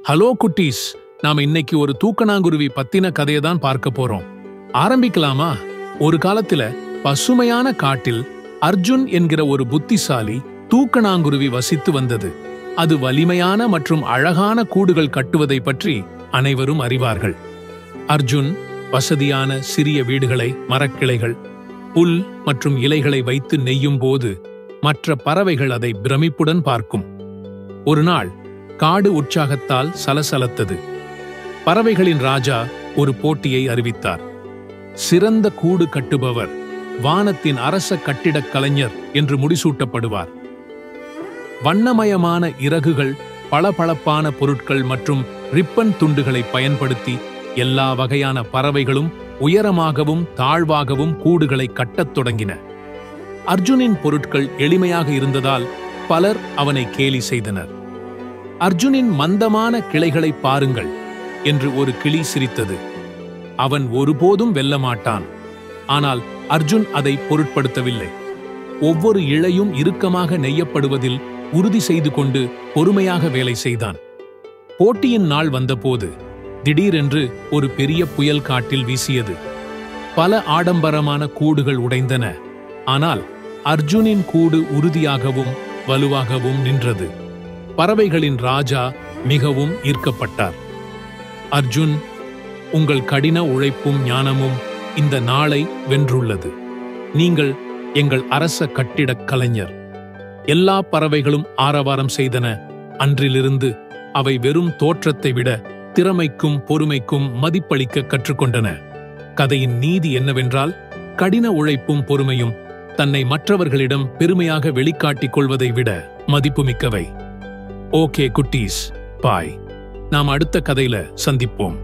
Hello குட்டீஸ், நாம இன்னைக்கு ஒரு தூக்கணாங்குருவி பத்தின கதையை தான் பார்க்க போறோம். ஆரம்பிக்கலாமா? ஒரு காலத்துல பசுமையான காட்டில் அர்ஜுன் என்கிற ஒரு புத்திசாலி தூக்கணாங்குருவி வசித்து வந்தது. அது வலிமையான மற்றும் அழகான கூடுகள் கட்டுவதை பற்றி அனைவரும் அறிவார்கள். அர்ஜுன் வசதியான சிறிய வீடுகளை, மரக்கிளைகள், புல் மற்றும் இலைகளை வைத்து நெய்யும் போது மற்ற பறவைகள் அதை பிரமிப்புடன் பார்க்கும். ஒரு நாள் காடு உற்சாகத்தால் சலசலத்தது. பறவைகளின் ராஜா ஒரு போட்டியை அறிவித்தார். சிறந்த கூடு கட்டுபவர் வானத்தின் அரச கட்டிடக் கலைஞர் என்று முடிசூட்டப்படுவார். வண்ணமயமான இறகுகள், பளபளப்பான பொருட்கள் மற்றும் ரிப்பன் துண்டுகளை பயன்படுத்தி எல்லா வகையான பறவைகளும் உயரமாகவும் தாழ்வாகவும் கூடுகளை கட்டத் தொடங்கின. அர்ஜுனின் பொருட்கள் எளிமையாக இருந்ததால் பலர் அவனை கேலி செய்தனர். அர்ஜுனின் மந்தமான கிளைகளை பாருங்கள் என்று ஒரு கிளி சிரித்தது. அவன் ஒருபோதும் வெல்ல மாட்டான். ஆனால் அர்ஜுன் அதை பொருட்படுத்தவில்லை. ஒவ்வொரு இழையும் இறுக்கமாக நெய்யப்படுவதில் உறுதி செய்து கொண்டு பொறுமையாக வேலை செய்தான். போட்டியின் நாள் வந்தபோது திடீரென்று ஒரு பெரிய புயல் காட்டில் வீசியது. பல ஆடம்பரமான கூடுகள் உடைந்தன. ஆனால் அர்ஜுனின் கூடு உறுதியாகவும் வலுவாகவும் நின்றது. பறவைகளின் ராஜா மிகவும் ஈர்க்கப்பட்டார். அர்ஜுன், உங்கள் கடின உழைப்பும் ஞானமும் இந்த நாளை வென்றுள்ளது. நீங்கள் எங்கள் அரச கட்டிடக் கலைஞர். எல்லா பறவைகளும் ஆரவாரம் செய்தன. அன்றிலிருந்து அவை வெறும் தோற்றத்தை விட திறமைக்கும் பொறுமைக்கும் மதிப்பளிக்க கற்றுக்கொண்டன. கதையின் நீதி என்னவென்றால், கடின உழைப்பும் பொறுமையும் தன்னை மற்றவர்களிடம் பெருமையாக வெளிக்காட்டிக் கொள்வதை விட மதிப்புமிக்கவை. ஓகே குட்டீஸ், பாய். நாம் அடுத்த கதையில சந்திப்போம்.